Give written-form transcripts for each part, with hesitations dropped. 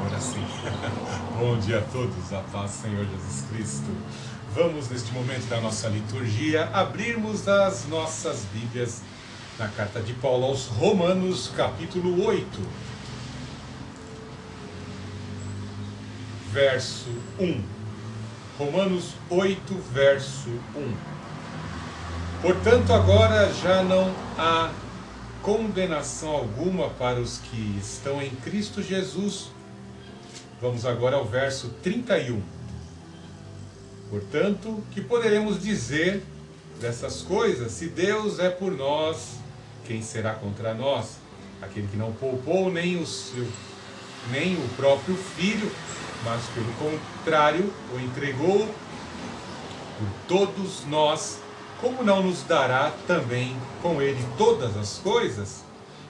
Agora sim. Bom dia a todos, a paz do Senhor Jesus Cristo. Vamos, neste momento da nossa liturgia, abrirmos as nossas Bíblias na carta de Paulo aos Romanos, capítulo 8, verso 1. Romanos 8, verso 1. Portanto, agora já não há condenação alguma para os que estão em Cristo Jesus. Vamos agora ao verso 31. Portanto, que poderemos dizer dessas coisas? Se Deus é por nós, quem será contra nós? Aquele que não poupou nem o próprio Filho, mas pelo contrário o entregou por todos nós, como não nos dará também com ele todas as coisas?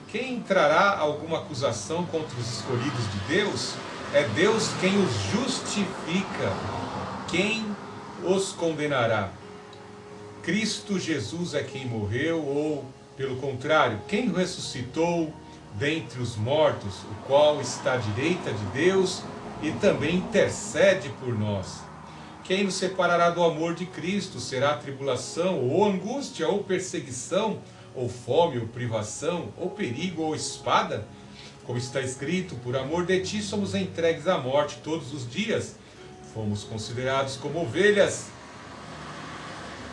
Quem trará alguma acusação contra os escolhidos de Deus? É Deus quem os justifica. Quem os condenará? Cristo Jesus é quem morreu, ou, pelo contrário, quem ressuscitou dentre os mortos, o qual está à direita de Deus e também intercede por nós. Quem nos separará do amor de Cristo? Será tribulação, ou angústia, ou perseguição, ou fome, ou privação, ou perigo, ou espada? Como está escrito, por amor de ti somos entregues à morte todos os dias. Fomos considerados como ovelhas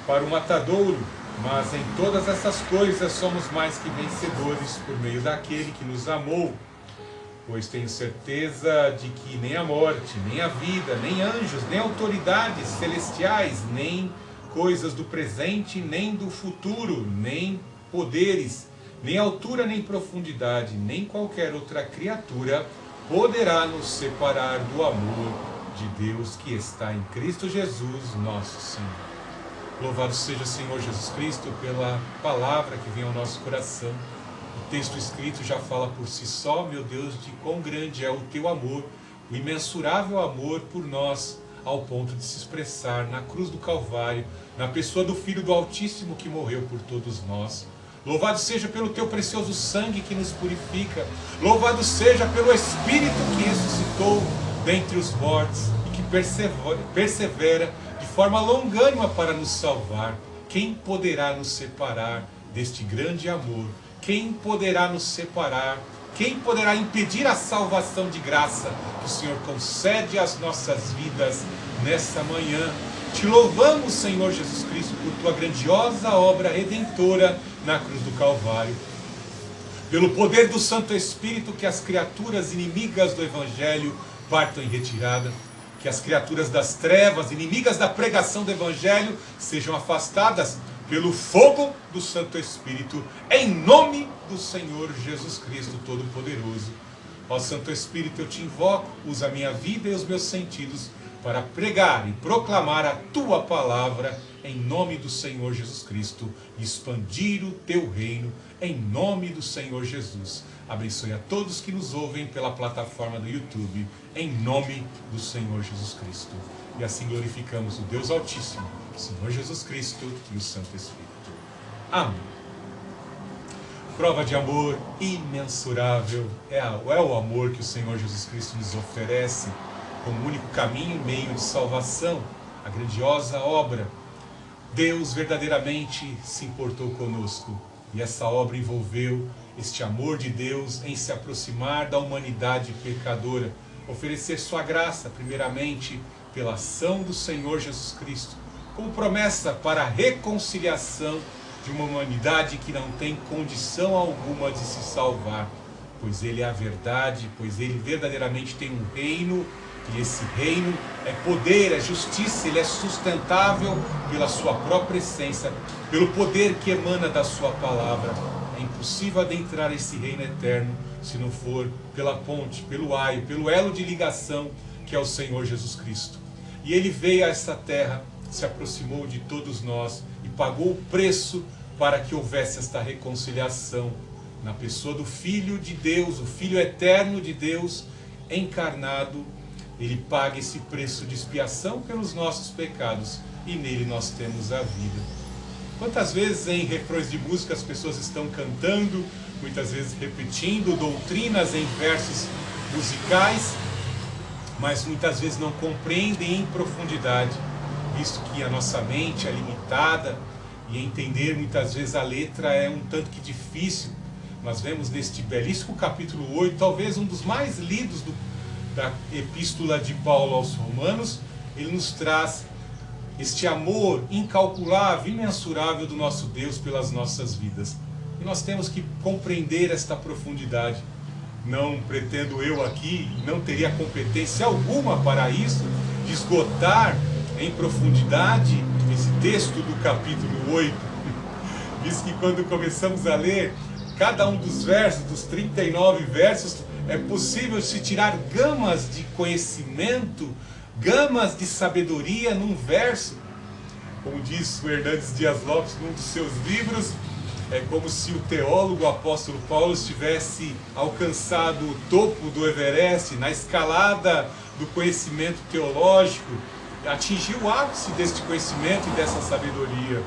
para o matadouro, mas em todas essas coisas somos mais que vencedores por meio daquele que nos amou. Pois tenho certeza de que nem a morte, nem a vida, nem anjos, nem autoridades celestiais, nem coisas do presente, nem do futuro, nem poderes, nem altura, nem profundidade, nem qualquer outra criatura poderá nos separar do amor de Deus que está em Cristo Jesus, nosso Senhor. Louvado seja o Senhor Jesus Cristo pela palavra que vem ao nosso coração. O texto escrito já fala por si só, meu Deus, de quão grande é o teu amor, o imensurável amor por nós, ao ponto de se expressar na cruz do Calvário, na pessoa do Filho do Altíssimo que morreu por todos nós. Louvado seja pelo teu precioso sangue que nos purifica. Louvado seja pelo Espírito que ressuscitou dentre os mortos e que persevera de forma longânima para nos salvar. Quem poderá nos separar deste grande amor? Quem poderá nos separar? Quem poderá impedir a salvação de graça que o Senhor concede às nossas vidas nessa manhã? Te louvamos, Senhor Jesus Cristo, por tua grandiosa obra redentora na cruz do Calvário. Pelo poder do Santo Espírito, que as criaturas inimigas do Evangelho partam em retirada. Que as criaturas das trevas, inimigas da pregação do Evangelho, sejam afastadas pelo fogo do Santo Espírito, em nome do Senhor Jesus Cristo Todo-Poderoso. Ó Santo Espírito, eu te invoco, usa a minha vida e os meus sentidos para pregar e proclamar a tua palavra em nome do Senhor Jesus Cristo e expandir o teu reino em nome do Senhor Jesus. Abençoe a todos que nos ouvem pela plataforma do YouTube em nome do Senhor Jesus Cristo. E assim glorificamos o Deus Altíssimo, o Senhor Jesus Cristo e o Santo Espírito. Amém. Prova de amor imensurável é o amor que o Senhor Jesus Cristo nos oferece como único caminho e meio de salvação, a grandiosa obra. Deus verdadeiramente se importou conosco e essa obra envolveu este amor de Deus em se aproximar da humanidade pecadora, oferecer sua graça primeiramente pela ação do Senhor Jesus Cristo, como promessa para a reconciliação de uma humanidade que não tem condição alguma de se salvar, pois Ele é a verdade, pois Ele verdadeiramente tem um reino, e esse reino é poder, é justiça, Ele é sustentável pela sua própria essência, pelo poder que emana da sua palavra. É impossível adentrar esse reino eterno se não for pela ponte, pelo aio, pelo elo de ligação que é o Senhor Jesus Cristo. E Ele veio a esta terra, se aproximou de todos nós e pagou o preço para que houvesse esta reconciliação na pessoa do Filho de Deus, o Filho eterno de Deus encarnado. Ele paga esse preço de expiação pelos nossos pecados e nele nós temos a vida. Quantas vezes em refrões de música as pessoas estão cantando, muitas vezes repetindo doutrinas em versos musicais, mas muitas vezes não compreendem em profundidade, visto que a nossa mente é limitada e entender muitas vezes a letra é um tanto que difícil. Nós vemos neste belíssimo capítulo 8, talvez um dos mais lidos da epístola de Paulo aos Romanos. Ele nos traz este amor incalculável, imensurável do nosso Deus pelas nossas vidas. E nós temos que compreender esta profundidade. Não pretendo eu aqui, e não teria competência alguma para isso, de esgotar em profundidade esse texto do capítulo 8. Visto que quando começamos a ler cada um dos versos, dos 39 versos, é possível se tirar gamas de conhecimento, gamas de sabedoria num verso. Como diz o Hernandes Dias Lopes num dos seus livros, é como se o teólogo, o apóstolo Paulo, tivesse alcançado o topo do Everest, na escalada do conhecimento teológico, atingiu o ápice deste conhecimento e dessa sabedoria.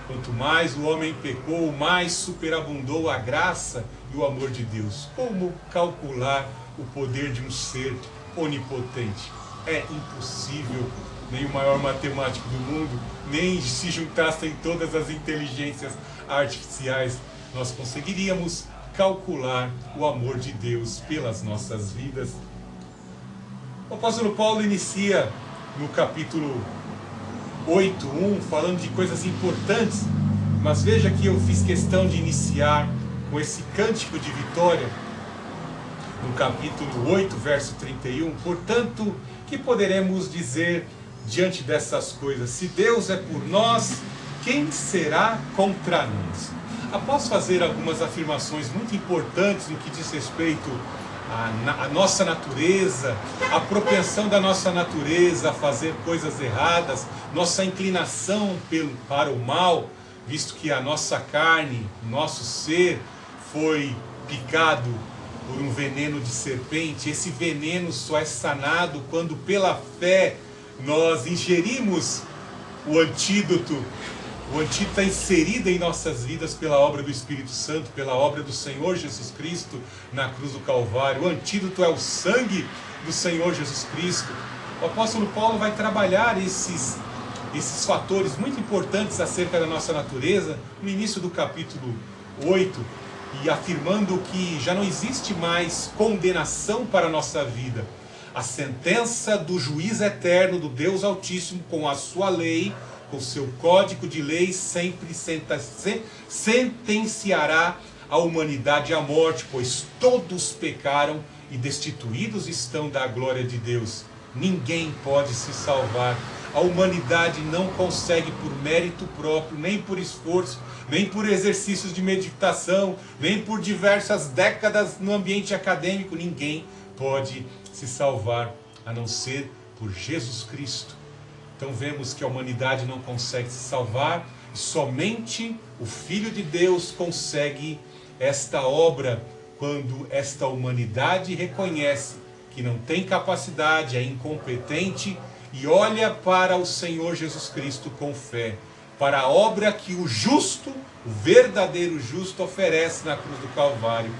Quanto mais o homem pecou, mais superabundou a graça e o amor de Deus. Como calcular o poder de um ser onipotente? É impossível. Nem o maior matemático do mundo, nem se juntassem todas as inteligências artificiais, nós conseguiríamos calcular o amor de Deus pelas nossas vidas. O apóstolo Paulo inicia no capítulo 8:1 falando de coisas importantes, mas veja que eu fiz questão de iniciar com esse cântico de vitória no capítulo 8, verso 31. Portanto, que poderemos dizer diante dessas coisas? Se Deus é por nós, quem será contra nós? Após fazer algumas afirmações muito importantes no que diz respeito à nossa natureza, à propensão da nossa natureza a fazer coisas erradas, nossa inclinação para o mal, visto que a nossa carne, nosso ser foi picado por um veneno de serpente. Esse veneno só é sanado quando pela fé nós ingerimos o antídoto. O antídoto está inserido em nossas vidas pela obra do Espírito Santo, pela obra do Senhor Jesus Cristo na cruz do Calvário. O antídoto é o sangue do Senhor Jesus Cristo. O apóstolo Paulo vai trabalhar esses fatores muito importantes acerca da nossa natureza no início do capítulo 8, e afirmando que já não existe mais condenação para a nossa vida. A sentença do juiz eterno, do Deus Altíssimo, com a sua lei, com o seu código de lei, sempre sentenciará a humanidade à morte, pois todos pecaram e destituídos estão da glória de Deus. Ninguém pode se salvar. A humanidade não consegue por mérito próprio, nem por esforço, nem por exercícios de meditação, nem por diversas décadas no ambiente acadêmico. Ninguém pode se salvar a não ser por Jesus Cristo. Então vemos que a humanidade não consegue se salvar, e somente o Filho de Deus consegue esta obra quando esta humanidade reconhece que não tem capacidade, é incompetente, e olha para o Senhor Jesus Cristo com fé, para a obra que o justo, o verdadeiro justo, oferece na cruz do Calvário.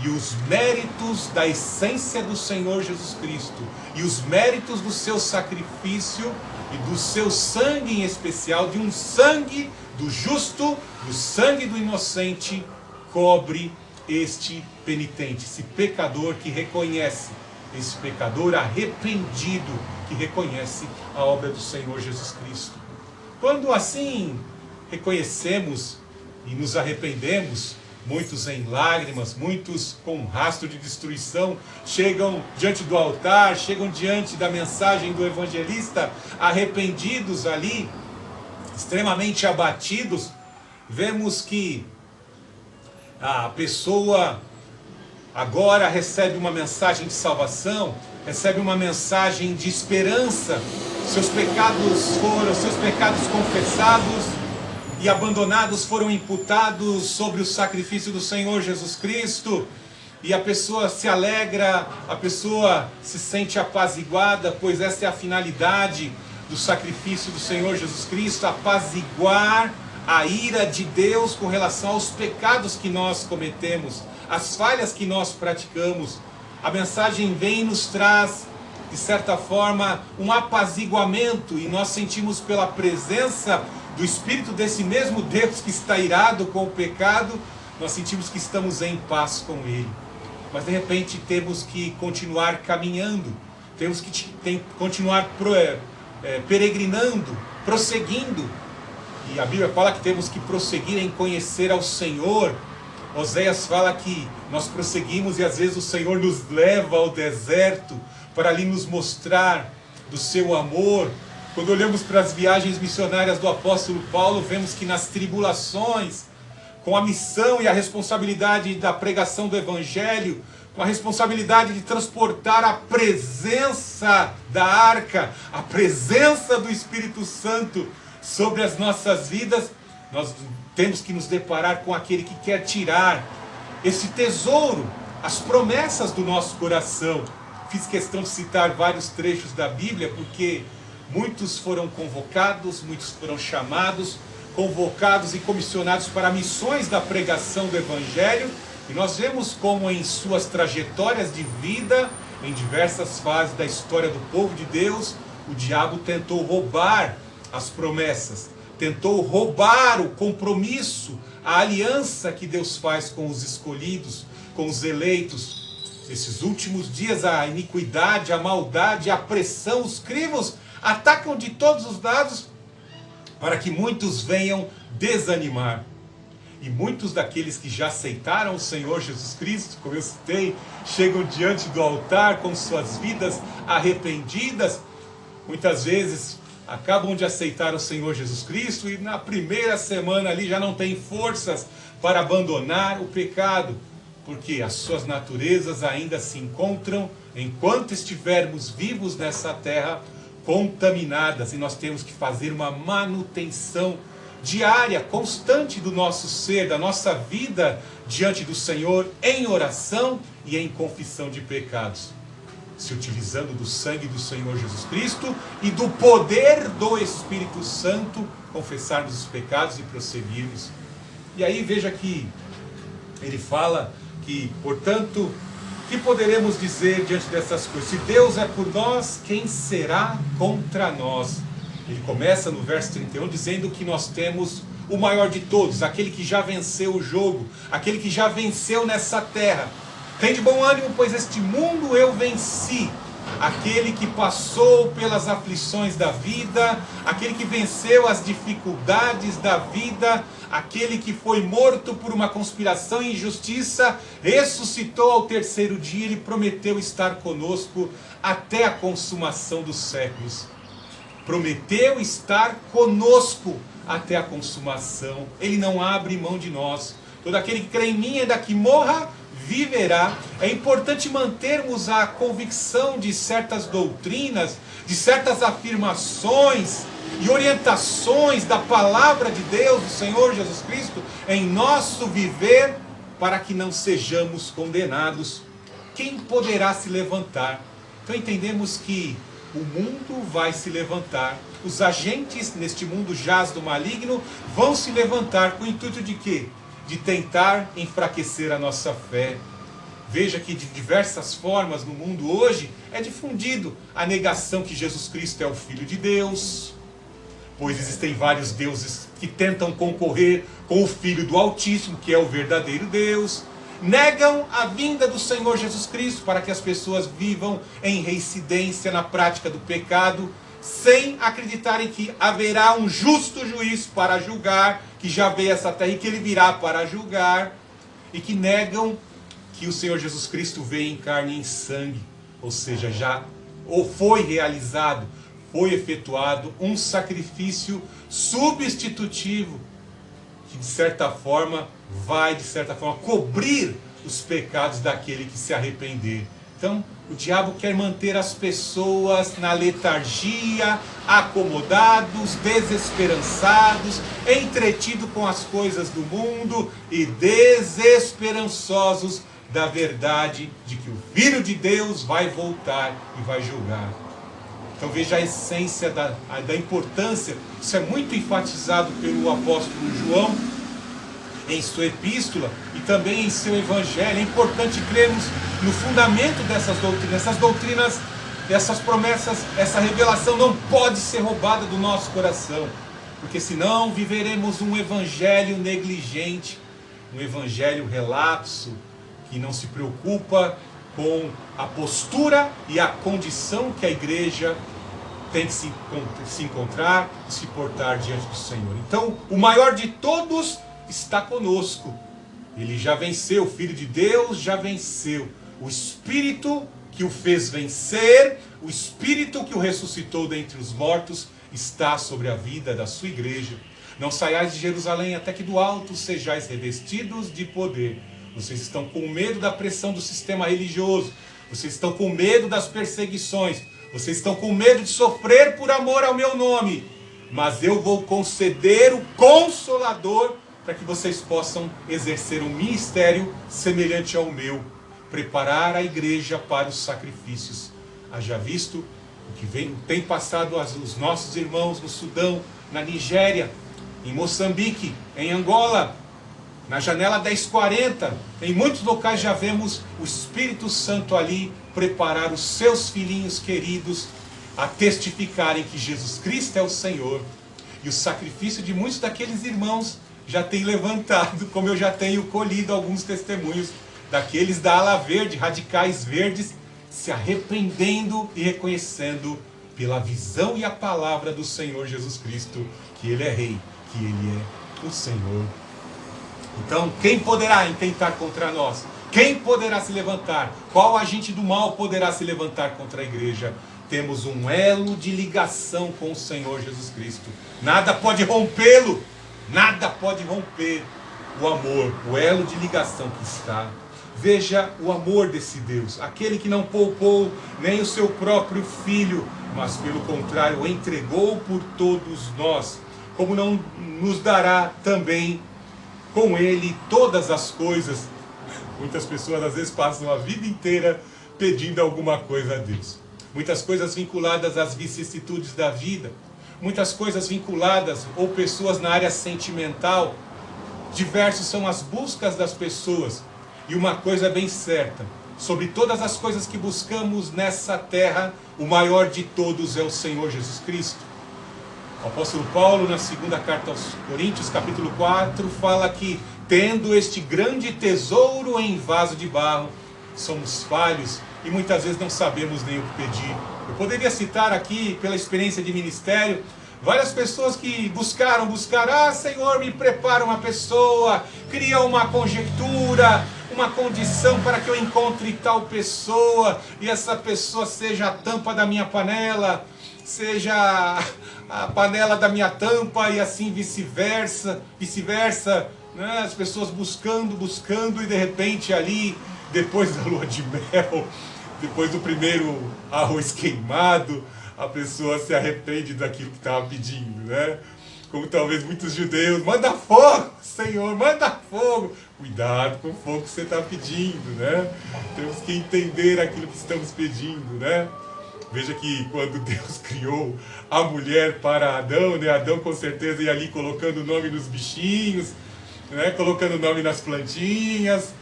E os méritos da essência do Senhor Jesus Cristo, e os méritos do seu sacrifício e do seu sangue em especial, de um sangue do justo, do sangue do inocente, cobre este penitente, esse pecador que reconhece, esse pecador arrependido que reconhece a obra do Senhor Jesus Cristo. Quando assim reconhecemos e nos arrependemos, muitos em lágrimas, muitos com um rastro de destruição, chegam diante do altar, chegam diante da mensagem do evangelista, arrependidos ali, extremamente abatidos. Vemos que a pessoa agora recebe uma mensagem de salvação, recebe uma mensagem de esperança. Seus pecados confessados e abandonados foram imputados sobre o sacrifício do Senhor Jesus Cristo, e a pessoa se alegra, a pessoa se sente apaziguada, pois essa é a finalidade do sacrifício do Senhor Jesus Cristo, apaziguar a ira de Deus com relação aos pecados que nós cometemos, as falhas que nós praticamos. A mensagem vem e nos traz de certa forma, um apaziguamento, e nós sentimos pela presença do Espírito desse mesmo Deus que está irado com o pecado, nós sentimos que estamos em paz com Ele. Mas de repente temos que continuar caminhando, temos que continuar peregrinando, prosseguindo. E a Bíblia fala que temos que prosseguir em conhecer ao Senhor. Oséias fala que nós prosseguimos e às vezes o Senhor nos leva ao deserto para ali nos mostrar do seu amor. Quando olhamos para as viagens missionárias do apóstolo Paulo, vemos que nas tribulações, com a missão e a responsabilidade da pregação do Evangelho, com a responsabilidade de transportar a presença da arca, a presença do Espírito Santo sobre as nossas vidas, nós temos que nos deparar com aquele que quer tirar esse tesouro, as promessas do nosso coração. Fiz questão de citar vários trechos da Bíblia, porque muitos foram convocados, muitos foram chamados, convocados e comissionados para missões da pregação do Evangelho, e nós vemos como em suas trajetórias de vida, em diversas fases da história do povo de Deus, o diabo tentou roubar as promessas, tentou roubar o compromisso, a aliança que Deus faz com os escolhidos, com os eleitos. Nesses últimos dias a iniquidade, a maldade, a pressão, os crivos atacam de todos os lados para que muitos venham desanimar. E muitos daqueles que já aceitaram o Senhor Jesus Cristo, como eu citei, chegam diante do altar com suas vidas arrependidas, muitas vezes acabam de aceitar o Senhor Jesus Cristo e na primeira semana ali já não tem forças para abandonar o pecado, porque as suas naturezas ainda se encontram, enquanto estivermos vivos nessa terra, contaminadas, e nós temos que fazer uma manutenção diária, constante do nosso ser, da nossa vida diante do Senhor, em oração e em confissão de pecados, se utilizando do sangue do Senhor Jesus Cristo e do poder do Espírito Santo, confessarmos os pecados e prosseguirmos. E aí veja que ele fala que, portanto, o que poderemos dizer diante dessas coisas? Se Deus é por nós, quem será contra nós? Ele começa no verso 31 dizendo que nós temos o maior de todos, aquele que já venceu o jogo, aquele que já venceu nessa terra. Tem de bom ânimo, pois este mundo eu venci. Aquele que passou pelas aflições da vida, aquele que venceu as dificuldades da vida, aquele que foi morto por uma conspiração e injustiça, ressuscitou ao terceiro dia, ele prometeu estar conosco até a consumação dos séculos. Prometeu estar conosco até a consumação. Ele não abre mão de nós. Todo aquele que crê em mim, ainda que morra, viverá. É importante mantermos a convicção de certas doutrinas, de certas afirmações e orientações da palavra de Deus, do Senhor Jesus Cristo, em nosso viver, para que não sejamos condenados. Quem poderá se levantar? Então entendemos que o mundo vai se levantar. Os agentes neste mundo jaz do maligno vão se levantar com o intuito de quê? De tentar enfraquecer a nossa fé. Veja que de diversas formas no mundo hoje é difundido a negação que Jesus Cristo é o Filho de Deus, pois existem vários deuses que tentam concorrer com o Filho do Altíssimo, que é o verdadeiro Deus. Negam a vinda do Senhor Jesus Cristo para que as pessoas vivam em reincidência na prática do pecado, sem acreditarem que haverá um justo juiz para julgar, que já veio a essa terra e que ele virá para julgar, e que negam que o Senhor Jesus Cristo veio em carne e em sangue, ou seja, já foi realizado, foi efetuado um sacrifício substitutivo, que de certa forma vai cobrir os pecados daquele que se arrepender. Então, o diabo quer manter as pessoas na letargia, acomodados, desesperançados, entretidos com as coisas do mundo e desesperançosos da verdade de que o Filho de Deus vai voltar e vai julgar. Então veja a essência da importância. Isso é muito enfatizado pelo apóstolo João em sua epístola e também em seu evangelho. É importante crermos no fundamento dessas doutrinas. Essas doutrinas essas promessas, essa revelação não pode ser roubada do nosso coração, porque senão viveremos um evangelho negligente, um evangelho relapso, que não se preocupa com a postura e a condição que a igreja tem que se encontrar e se portar diante do Senhor. Então, o maior de todos está conosco. Ele já venceu, o Filho de Deus já venceu. O Espírito que o fez vencer, o Espírito que o ressuscitou dentre os mortos, está sobre a vida da sua igreja. Não saiais de Jerusalém até que do alto sejais revestidos de poder. Vocês estão com medo da pressão do sistema religioso. Vocês estão com medo das perseguições. Vocês estão com medo de sofrer por amor ao meu nome. Mas eu vou conceder o Consolador para que vocês possam exercer um ministério semelhante ao meu. Preparar a igreja para os sacrifícios. Haja visto o que tem passado os nossos irmãos no Sudão, na Nigéria, em Moçambique, em Angola, na janela 1040, em muitos locais já vemos o Espírito Santo ali preparar os seus filhinhos queridos a testificarem que Jesus Cristo é o Senhor. E o sacrifício de muitos daqueles irmãos já tem levantado, como eu já tenho colhido alguns testemunhos daqueles da ala verde, radicais verdes, se arrependendo e reconhecendo pela visão e a palavra do Senhor Jesus Cristo, que Ele é Rei, que Ele é o Senhor. Então, quem poderá intentar contra nós? Quem poderá se levantar? Qual agente do mal poderá se levantar contra a igreja? Temos um elo de ligação com o Senhor Jesus Cristo. Nada pode rompê-lo. Nada pode romper o amor, o elo de ligação que está. Veja o amor desse Deus, aquele que não poupou nem o seu próprio filho, mas pelo contrário o entregou por todos nós. Como não nos dará também com ele todas as coisas? Muitas pessoas às vezes passam a vida inteira pedindo alguma coisa a Deus. Muitas coisas vinculadas às vicissitudes da vida. Muitas coisas vinculadas, ou pessoas na área sentimental. Diversas são as buscas das pessoas. E uma coisa é bem certa: sobre todas as coisas que buscamos nessa terra, o maior de todos é o Senhor Jesus Cristo. O apóstolo Paulo, na segunda carta aos Coríntios, capítulo 4, fala que, tendo este grande tesouro em vaso de barro, somos falhos e muitas vezes não sabemos nem o que pedir. Eu poderia citar aqui, pela experiência de ministério, várias pessoas que buscaram, Senhor, me prepara uma pessoa, cria uma conjectura, uma condição para que eu encontre tal pessoa, e essa pessoa seja a tampa da minha panela, seja a panela da minha tampa, e assim vice-versa, né? As pessoas buscando, e de repente ali, depois da lua de mel, depois do primeiro arroz queimado, a pessoa se arrepende daquilo que estava pedindo, né? Como talvez muitos judeus: manda fogo, Senhor, manda fogo. Cuidado com o fogo que você está pedindo, né? Temos que entender aquilo que estamos pedindo, né? Veja que quando Deus criou a mulher para Adão, né? Adão com certeza ia ali colocando o nome nos bichinhos, né? Colocando o nome nas plantinhas,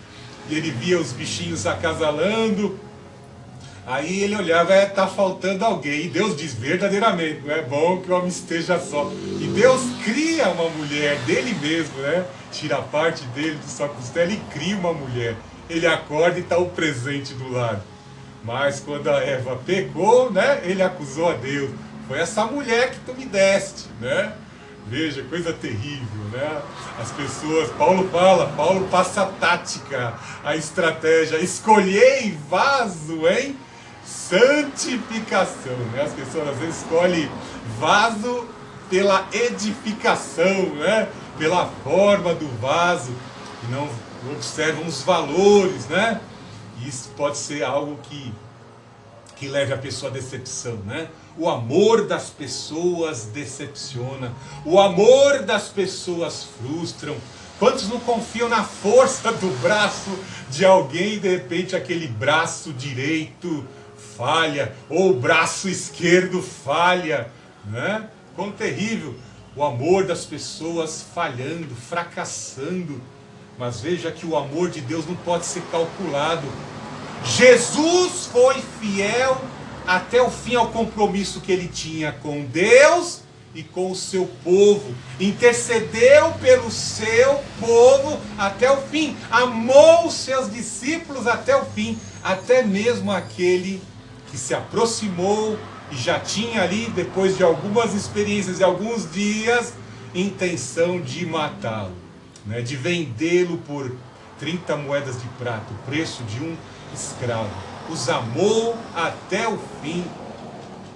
e ele via os bichinhos acasalando. Aí ele olhava: tá faltando alguém. E Deus diz: verdadeiramente, não é bom que o homem esteja só. E Deus cria uma mulher dele mesmo, né? Tira a parte dele de sua costela e cria uma mulher. Ele acorda e está o presente do lado. Mas quando a Eva pecou, né? Ele acusou a Deus: foi essa mulher que tu me deste, né? Veja, coisa terrível, né? As pessoas, Paulo passa a tática, a estratégia: escolhei vaso, hein? Santificação, né? As pessoas às vezes escolhem vaso pela edificação, né? Pela forma do vaso, e não observam os valores, né? Isso pode ser algo que leve a pessoa à decepção, né? O amor das pessoas decepciona, o amor das pessoas frustram. Quantos não confiam na força do braço de alguém e de repente aquele braço direito falha, ou o braço esquerdo falha, né? Quão terrível o amor das pessoas falhando, fracassando. Mas veja que o amor de Deus não pode ser calculado. Jesus foi fiel até o fim ao compromisso que ele tinha com Deus e com o seu povo. Intercedeu pelo seu povo até o fim. Amou os seus discípulos até o fim. Até mesmo aquele que se aproximou e já tinha ali, depois de algumas experiências e alguns dias, intenção de matá-lo, né? De vendê-lo por 30 moedas de prata, o preço de um escravo. Os amou até o fim.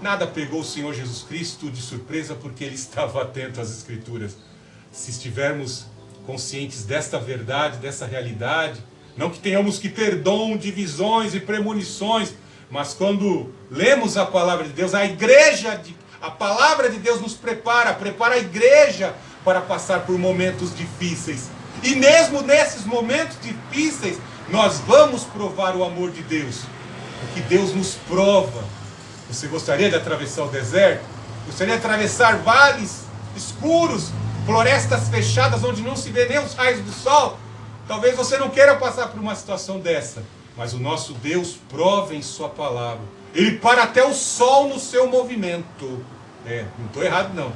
Nada pegou o Senhor Jesus Cristo de surpresa, porque ele estava atento às Escrituras. Se estivermos conscientes desta verdade, dessa realidade, não que tenhamos que ter dom de visões e premonições, mas quando lemos a palavra de Deus, a palavra de Deus nos prepara a igreja para passar por momentos difíceis. E mesmo nesses momentos difíceis, nós vamos provar o amor de Deus. Porque Deus nos prova. Você gostaria de atravessar o deserto? Gostaria de atravessar vales escuros, florestas fechadas, onde não se vê nem os raios do sol? Talvez você não queira passar por uma situação dessa. Mas o nosso Deus prova em sua palavra. Ele para até o sol no seu movimento. Não estou errado não.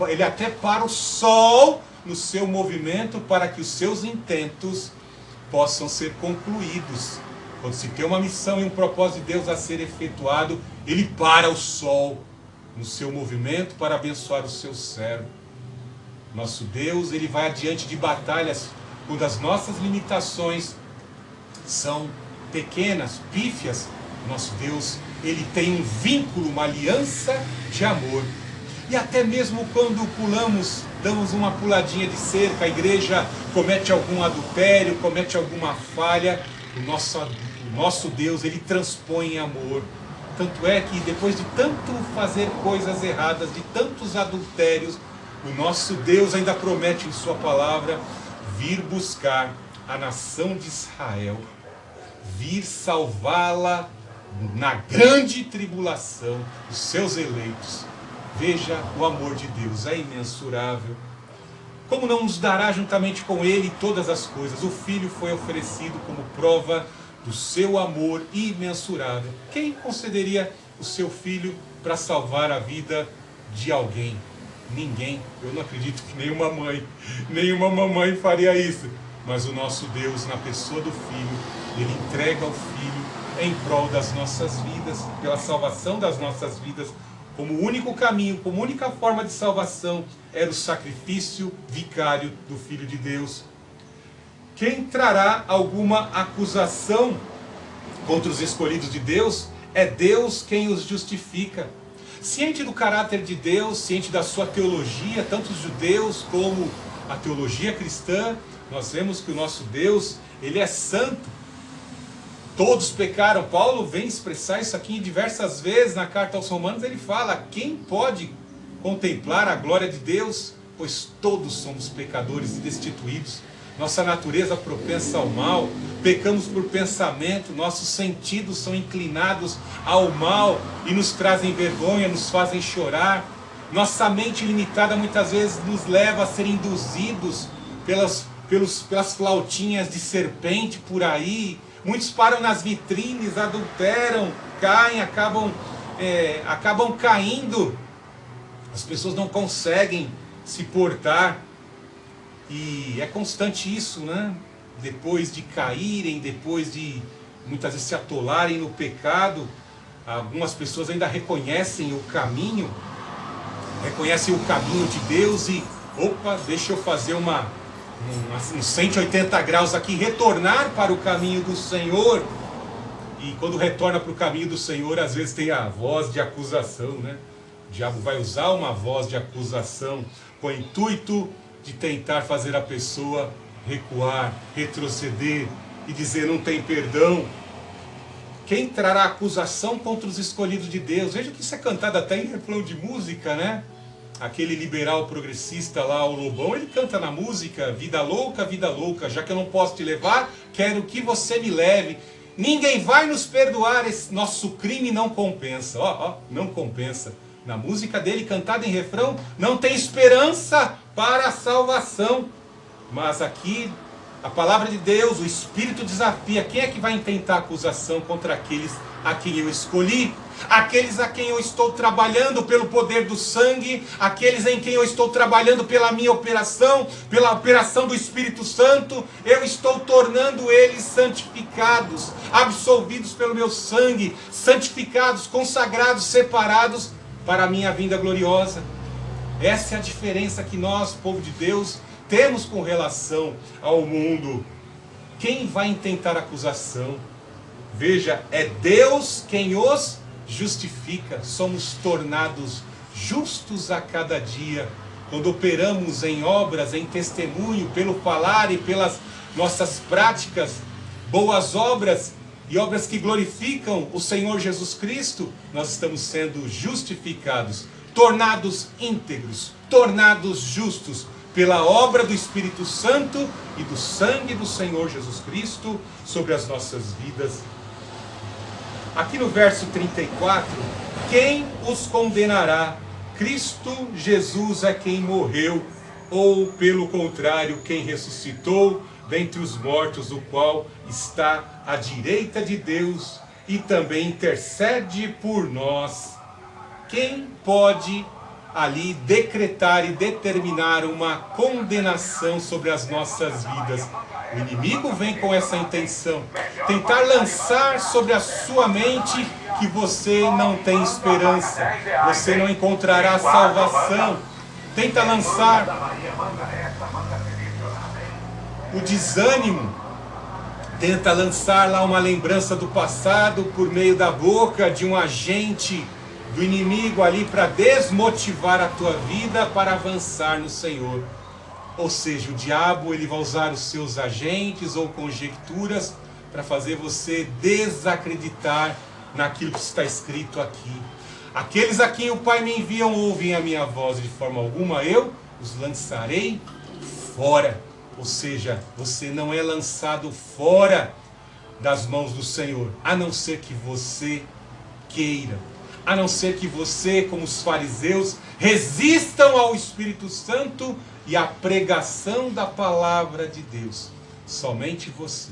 Ele até para o sol no seu movimento, para que os seus intentos possam ser concluídos. Quando se tem uma missão e um propósito de Deus a ser efetuado, ele para o sol no seu movimento para abençoar o seu servo. Nosso Deus, ele vai adiante de batalhas quando as nossas limitações são pequenas, pífias. Nosso Deus, ele tem um vínculo, uma aliança de amor. E até mesmo quando damos uma puladinha de cerca, a igreja comete algum adultério, comete alguma falha, o nosso Deus, ele transpõe em amor. Tanto é que depois de tanto fazer coisas erradas, de tantos adultérios, o nosso Deus ainda promete em sua palavra vir buscar a nação de Israel, vir salvá-la na grande tribulação, os seus eleitos. Veja, o amor de Deus é imensurável. Como não nos dará juntamente com ele todas as coisas? O Filho foi oferecido como prova do seu amor imensurável. Quem concederia o seu Filho para salvar a vida de alguém? Ninguém. Eu não acredito que nenhuma mamãe faria isso. Mas o nosso Deus, na pessoa do Filho, ele entrega o Filho em prol das nossas vidas, pela salvação das nossas vidas. Como único caminho, como única forma de salvação, era o sacrifício vicário do Filho de Deus. Quem trará alguma acusação contra os escolhidos de Deus? É Deus quem os justifica. Ciente do caráter de Deus, ciente da sua teologia, tanto os judeus como a teologia cristã, nós vemos que o nosso Deus, ele é santo. Todos pecaram. Paulo vem expressar isso aqui diversas vezes na carta aos Romanos. Ele fala: quem pode contemplar a glória de Deus? Pois todos somos pecadores e destituídos. Nossa natureza propensa ao mal, pecamos por pensamento, nossos sentidos são inclinados ao mal e nos trazem vergonha, nos fazem chorar. Nossa mente limitada muitas vezes nos leva a ser induzidos pelas flautinhas de serpente por aí. Muitos param nas vitrines, adulteram, caem, acabam caindo. As pessoas não conseguem se portar. E é constante isso, né? Depois de caírem, depois de muitas vezes se atolarem no pecado, algumas pessoas ainda reconhecem o caminho de Deus e, deixa eu fazer uns 180 graus aqui, retornar para o caminho do Senhor. E quando retorna para o caminho do Senhor, às vezes tem a voz de acusação, né? O diabo vai usar uma voz de acusação com o intuito de tentar fazer a pessoa recuar, retroceder e dizer não tem perdão. Quem trará acusação contra os escolhidos de Deus? Veja que isso é cantado até em refrão de música, né? Aquele liberal progressista lá, o Lobão, ele canta na música: vida louca, já que eu não posso te levar, quero que você me leve. Ninguém vai nos perdoar, esse nosso crime não compensa. Não compensa. Na música dele, cantada em refrão, não tem esperança para a salvação. Mas aqui A palavra de Deus, o Espírito desafia. Quem é que vai intentar acusação contra aqueles a quem eu escolhi? Aqueles a quem eu estou trabalhando pelo poder do sangue, aqueles em quem eu estou trabalhando pela minha operação, pela operação do Espírito Santo, eu estou tornando eles santificados, absolvidos pelo meu sangue, santificados, consagrados, separados para a minha vinda gloriosa. Essa é a diferença que nós, povo de Deus, temos com relação ao mundo. Quem vai intentar acusação? Veja, é Deus quem os justifica. Somos tornados justos a cada dia, quando operamos em obras, em testemunho, pelo falar e pelas nossas práticas, boas obras e obras que glorificam o Senhor Jesus Cristo. Nós estamos sendo justificados, tornados íntegros, tornados justos, pela obra do Espírito Santo e do sangue do Senhor Jesus Cristo sobre as nossas vidas. Aqui no verso 34, quem os condenará? Cristo Jesus é quem morreu, ou pelo contrário, quem ressuscitou dentre os mortos, o qual está à direita de Deus e também intercede por nós. Quem pode ali decretar e determinar uma condenação sobre as nossas vidas? O inimigo vem com essa intenção, tentar lançar sobre a sua mente que você não tem esperança, você não encontrará salvação. Tenta lançar o desânimo, tenta lançar lá uma lembrança do passado por meio da boca de um agente do inimigo ali para desmotivar a tua vida para avançar no Senhor. Ou seja, o diabo ele vai usar os seus agentes ou conjecturas para fazer você desacreditar naquilo que está escrito aqui. Aqueles a quem o Pai me envia ouvem a minha voz, de forma alguma eu os lançarei fora. Ou seja, você não é lançado fora das mãos do Senhor, a não ser que você queira. A não ser que você, como os fariseus, resistam ao Espírito Santo e à pregação da palavra de Deus. Somente você.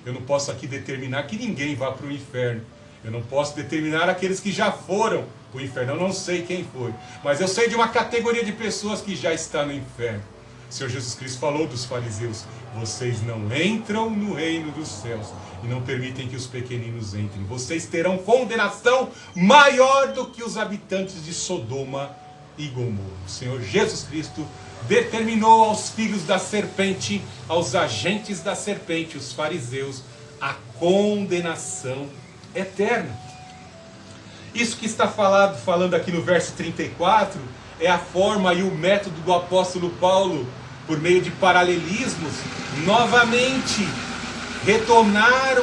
Eu não posso aqui determinar que ninguém vá para o inferno. Eu não posso determinar aqueles que já foram para o inferno. Eu não sei quem foi. Mas eu sei de uma categoria de pessoas que já está no inferno. O Senhor Jesus Cristo falou dos fariseus: vocês não entram no reino dos céus e não permitem que os pequeninos entrem. Vocês terão condenação maior do que os habitantes de Sodoma e Gomorra. O Senhor Jesus Cristo determinou aos filhos da serpente, aos agentes da serpente, os fariseus, a condenação eterna. Isso que está falando aqui no verso 34 é a forma e o método do apóstolo Paulo, por meio de paralelismos, novamente retornar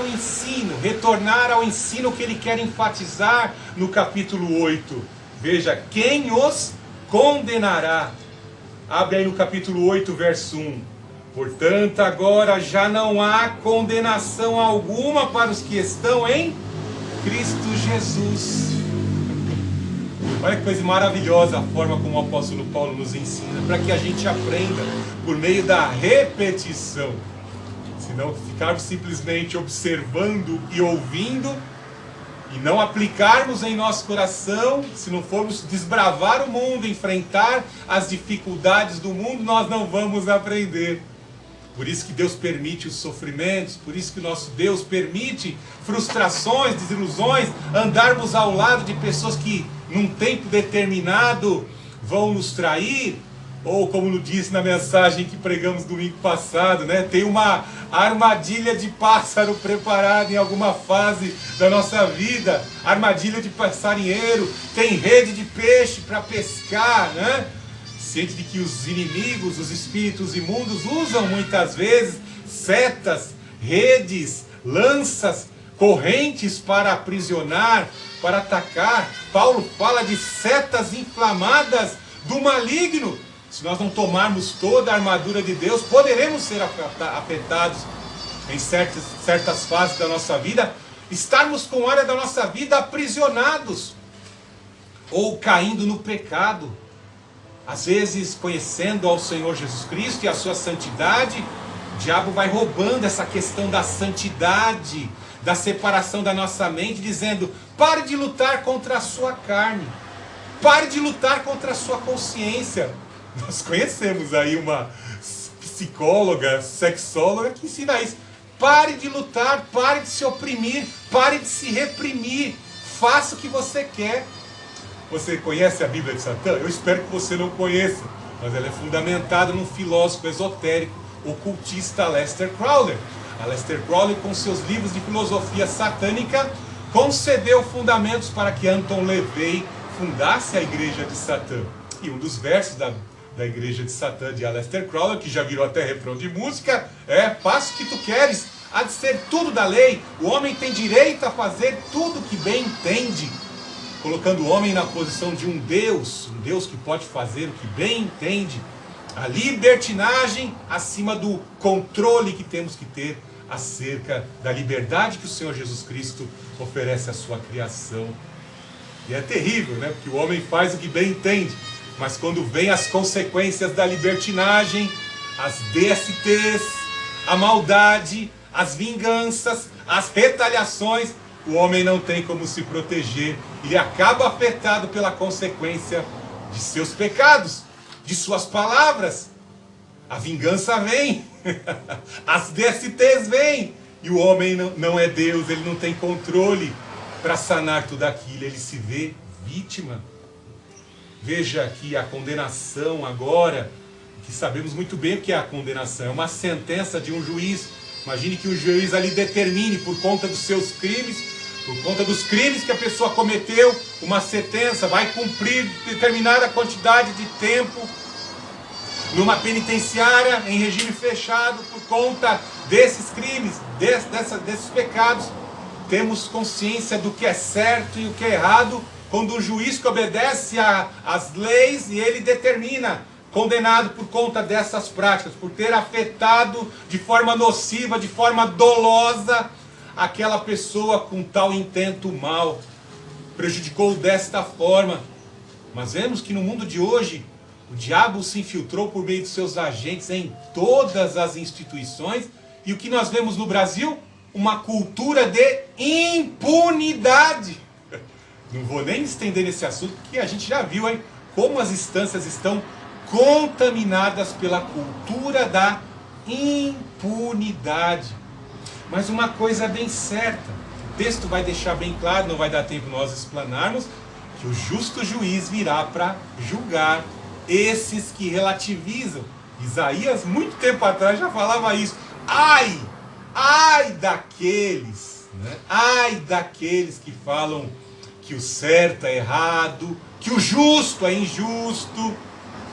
ao ensino que ele quer enfatizar no capítulo 8. Veja, quem os condenará? Abre aí no capítulo 8, verso 1. Portanto, agora já não há condenação alguma para os que estão em Cristo Jesus. Olha que coisa maravilhosa a forma como o apóstolo Paulo nos ensina, para que a gente aprenda por meio da repetição. Se não ficarmos simplesmente observando e ouvindo, e não aplicarmos em nosso coração, se não formos desbravar o mundo, enfrentar as dificuldades do mundo, nós não vamos aprender. Por isso que Deus permite os sofrimentos, por isso que o nosso Deus permite frustrações, desilusões, andarmos ao lado de pessoas que num tempo determinado vão nos trair, ou como nos disse na mensagem que pregamos domingo passado, né? Tem uma armadilha de pássaro preparada em alguma fase da nossa vida, armadilha de passarinheiro, tem rede de peixe para pescar, né? Ciente de que os inimigos, os espíritos imundos usam muitas vezes setas, redes, lanças, correntes para aprisionar, para atacar. Paulo fala de setas inflamadas do maligno. Se nós não tomarmos toda a armadura de Deus, poderemos ser afetados em certas fases da nossa vida, estarmos com a área da nossa vida aprisionados, ou caindo no pecado. Às vezes conhecendo ao Senhor Jesus Cristo e a sua santidade, diabo vai roubando essa questão da santidade, da separação da nossa mente, dizendo: pare de lutar contra a sua carne, pare de lutar contra a sua consciência. Nós conhecemos aí uma psicóloga, sexóloga que ensina isso. Pare de lutar, pare de se oprimir, pare de se reprimir, faça o que você quer. Você conhece a Bíblia de Satã? Eu espero que você não conheça, mas ela é fundamentada num filósofo esotérico, ocultista, Aleister Crowley. Aleister Crowley, com seus livros de filosofia satânica, concedeu fundamentos para que Anton LaVey fundasse a Igreja de Satã. E um dos versos da Igreja de Satã de Aleister Crowley, que já virou até refrão de música, é: faça o que tu queres, há de ser tudo da lei, o homem tem direito a fazer tudo o que bem entende, colocando o homem na posição de um Deus que pode fazer o que bem entende. A libertinagem acima do controle que temos que ter acerca da liberdade que o Senhor Jesus Cristo oferece à sua criação. E é terrível, né? Porque o homem faz o que bem entende, mas quando vem as consequências da libertinagem, as DSTs, a maldade, as vinganças, as retaliações, o homem não tem como se proteger. Ele acaba afetado pela consequência de seus pecados, de suas palavras. A vingança vem, as DSTs vêm, e o homem não é Deus, ele não tem controle para sanar tudo aquilo, ele se vê vítima. Veja aqui a condenação agora, que sabemos muito bem o que é a condenação, é uma sentença de um juiz. Imagine que o juiz ali determine, por conta dos seus crimes, por conta dos crimes que a pessoa cometeu, uma sentença, vai cumprir determinada quantidade de tempo numa penitenciária em regime fechado por conta desses crimes, desses pecados. Temos consciência do que é certo e o que é errado quando um juiz que obedece às leis e ele determina, condenado por conta dessas práticas, por ter afetado de forma nociva, de forma dolosa, aquela pessoa com tal intento mal, prejudicou desta forma. Mas vemos que no mundo de hoje, o diabo se infiltrou por meio de seus agentes em todas as instituições, e o que nós vemos no Brasil? Uma cultura de impunidade. Não vou nem estender nesse assunto, porque a gente já viu, hein, como as instâncias estão contaminadas pela cultura da impunidade. Mas uma coisa é bem certa, o texto vai deixar bem claro, não vai dar tempo nós explanarmos, que o justo juiz virá para julgar esses que relativizam. Isaías, muito tempo atrás, já falava isso. Ai daqueles, né? Ai daqueles que falam que o certo é errado, que o justo é injusto,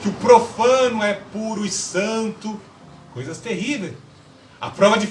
que o profano é puro e santo. Coisas terríveis. A prova de